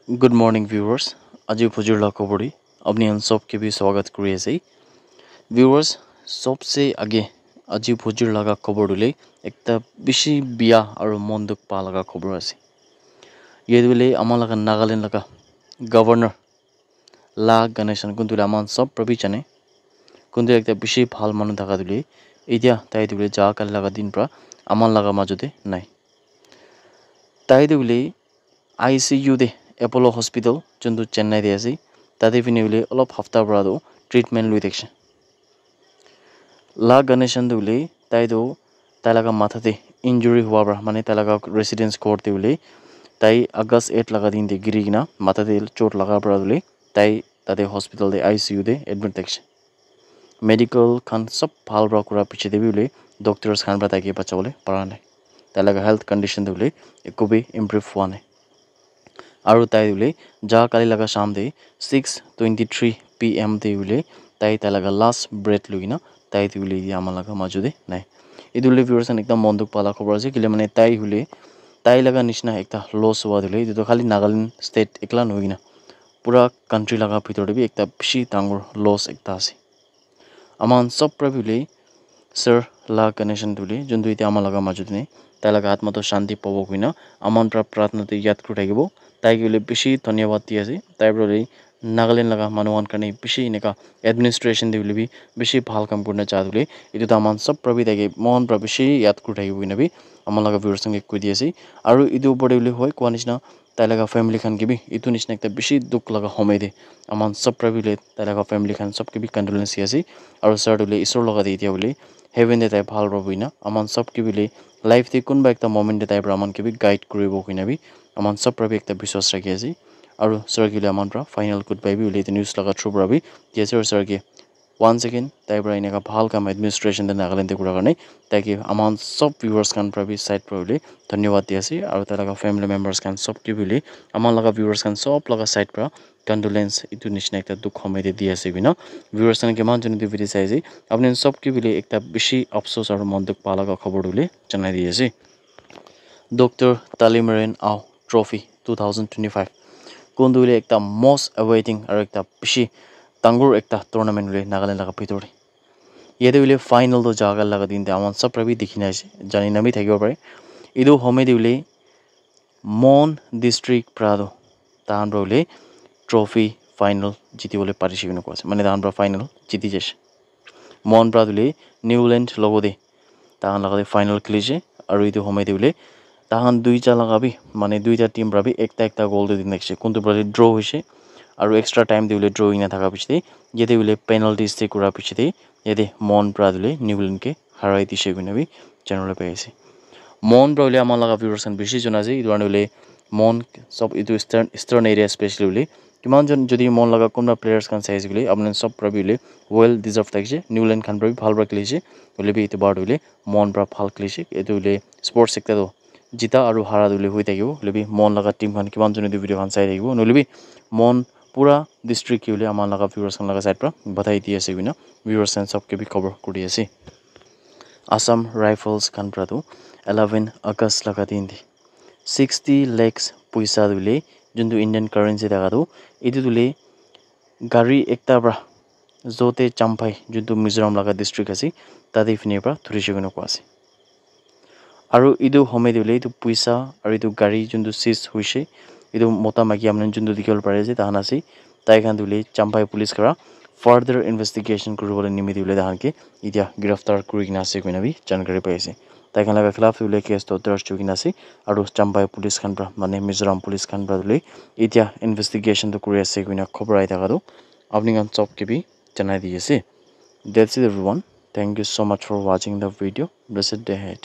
Good morning viewers. আজি ফজর ला खबरी अपनी हम सब के भी स्वागत करिए से viewers सबसे आगे আজি ফজর लगा खबर दुले एकता बिशी बिया और मंदुक पा लगा खबर আছে ये दुले आमा लगा नागालैंड लगा गवर्नर ला गणेशन कुंतुले आमान सब प्रबी जाने कुंतु एकता बिशी ভাল মানুহ থাকা दुले এতিয়া তাই दुले যা কাল লাগা দিন প্রা আমান লাগা মাজতে নাই তাই Dhule ICU De Apollo Hospital juntu Chennai de ase tade finule olop hafta brado treatment lui dekhse la Ganeshan dule tai do talaga mathate injury huwa bra mane talaga residence court de ule tai August 8 laga din de girigina mathate chot laga bra dule tai tade hospital de ICU de admit dekhse medical khan sab bhal bra kura piche de ule doctors khan bra take bachawole para nai talaga health condition dule ekobi improve hua nai আৰু তাই উলে যা কালি লাগা শাম দে 6:23 PM দে উলে তাই লাগা last breadth লুইনা তাই উলে আমা লাগা মাজুদে নাই ইদুলে ভিউয়ার্স একদম মন্দুক পালা খবর আছে কিলে মানে তাই হুলে তাই লাগা নিশনা একটা লস হওয়া দিলে তো খালি নাগাল্যান্ড স্টেট একলা নইনা পুরা কান্ট্রি লাগা ভিতরে বি একটা বেশি ডাঙর লস একটা আছে আমান সব প্রবিলে স্যার লা কানেকশন দুলে জন্তু ইতে আমা লাগা মাজুদে নাই তাই লাগা আত্মা তো শান্তি পাবো কইনা আমান প্রার্থনাতে ইয়াদ করে থাকিব তাই গেলে বেশি ধন্যবাদ দিয়েছে তাই বলে নাগাল্যান্ড লাগা মানুষান কারণে বেশি এনেকা এডমিনিস্ট্রেশন দিবলে বি বেশি ভাল কাম করতে চাহ দিলে এটো তো আমান সব প্রবি থাকে মন প্রা বেশি ইয়াদ করে থাকিব নবি আমার লাগা ভিউয়ার্স সঙ্গে কই দিয়েছি আর ইদু উপরে বলে হয় কোয়া নিচিনা তাই লাগা ফ্যামিলি খান কে বি ইতু নিচিনা একটা বেশি দুঃখ লাগা সময় দে আমান সব প্রবিলে তাই লাগা ফ্যামিলি খান সব কে বি কন্ডোলেন্স আছে আর স্যার বলে ঈশ্বর লাগা দিয়ে দিয়া বলে হেভেন দে তাই ভাল রবইনা আমান সব কে বলে লাইফ তে কোনবা একটা মোমেন্ট দে তাই আমান কে বি গাইড করিব কইনাবি আমান সব প্রবি একটা বিশ্বাস রাখি আছে আৰু সৰগিলে আমান প্ৰা ফাইনাল গুড বাই বি উলিতে নিউজ লাগা থ্ৰু প্ৰবি দিয়েছে সৰগি ওয়ান সেকেন্ড তাই প্ৰা এনেকা ভাল কাম এডমিনিস্ট্ৰেশন দে নাগাল্যান্ড তে কৰা কাৰণে তাকি আমান সব ভিউয়াৰ্স কান প্ৰবি সাইড প্ৰবি ধন্যবাদ দিয়েছে আৰু তাৰ লাগা ফ্যামিলি মেম্বাৰ্স কান সব কি বলি আমান লাগা ভিউয়াৰ্স কান সব লাগা সাইড প্ৰা কন্ডোলেন্স ইটো নিচিনা একটা দুখ সময় দে দিয়েছে বিনা ভিউয়ার্স কান কিমান জন দি ভিডিও চাইছে আপুনি সব কি বলি একটা বেশি আফসোস আৰু মন দুখ পা লাগা খবৰ উলি জনাই দিয়েছে ডক্টৰ তালিমৰেন আও ট্রফি 2025 কোনদুলে একটা মোস্ট অ্যাওয়েটিং আর একটা বেশি তাঙ্গুর একটা টুর্নামেন্ট উলে নাগাল্যান্ড লাগা ভিতরে ইয়েতে উলে ফাইনাল তো জায়গা লাগা দিনতে আমার সব প্রবি দেখি নাইছে জানি নামি থাকিব পারে ইদু হোমে দিলে মন ডিস্ট্রিক্ট প্রাদো তাহান উলে ট্রফি ফাইনাল জিতিবলে পারিছে কিনো কোছে মানে তাহান ফাইনাল জিতি যাইছে মন প্রাদুলে নিউল্যান্ড লগদে তাহান লাগাদে ফাইনাল খেলিছে আর ইদু হোমে দিলে তাহান দুইটা লাগাবি মানে দুইটা টিম রাবি একটা গোল দিন দেখছে কোনটো বলে ড্র হইছে আর এক্সট্রা টাইম দিলে ড্রইং না থাকা পিছতে যেতে বলে পেনাল্টিস তে করা পিছতে যেতে মন প্রাদুলে নিউল্যান্ডকে হারাই দিছে গুনাবি চ্যানেলে পেয়েছে মন প্রাদুলে আমার লাগা ভিউয়ার্স বেশি জন আছে ইদুয়ান বলে মন সব ইদু ইস্টার্ন এরিয়া স্পেশালি বলে কিমান জন যদি মন লাগা কোনবা প্লেয়ার্স কান সাইজ গুলি আপনি সব প্রবিলে ওয়েল ডিজার্ভ থাকছে নিউল্যান্ড খান প্রবি ভাল খেলিছে বলে বি ইতে বার হইলে মন প্রা ভাল খেলিছে এটো বলে স্পোর্টস একটা তো জিতা আৰু হাৰা দুলে হৈ থাকিব লবি মন লাগা টিম খান কিমান জনে দি ভিডিও খান চাই থাকিব নলবি মন পুরা ডিস্ট্রিক্ট কিউলে আমাৰ লাগা ভিউয়াৰ্স খান লাগা সাইড পৰা বধাই দি আছে বিনা ভিউয়াৰ্স এন্ড সব কে বি খবৰ কৰি আছে আসাম ৰাইফলস খান প্ৰাটো 11 আগষ্ট লাগা দিন দি 60 lakhs পইচা দুলে যোনটো ইন্ডিয়ান কারেন্সি দেখাটো এটো দুলে গাড়ী একটা পৰা জতে চাম্পাই যোনটো মিজোৰাম লাগা ডিস্ট্ৰিক্ট আছে তাতে ফিনে পৰা ধৰিছে কোনো কোৱাছে আৰু ইদু হোমে দিলে ইদু পইচা আৰু ইদু গাড়ী যোনটো সিজ হৈছে ইদু মোটা মাকি আমনে যোনটো দিকল পাৰে যে তাহান আছে তাই খান দিলে চাম্পাই পুলিশ কৰা ফাৰ্দাৰ ইনভেস্টিগেশন কৰিবলৈ নিমি দিলে তাহানকে ইতিয়া গ্ৰেফতাৰ কৰি কিনা আছে কইনাবি জানকাৰী পাইছে তাই খান লাগা খিলাফ দিলে কেছ তো দৰ্জ কিনা আছে আৰু চাম্পাই পুলিশ খান পৰা মানে মিজোৰাম পুলিশ খান পৰা দিলে ইতিয়া ইনভেস্টিগেশন তো কৰি আছে কইনা খবৰ আই থাকাটো আপনি গান সব কে বি জানাই দিয়েছে that's it everyone thank you so much for watching the video blessed day head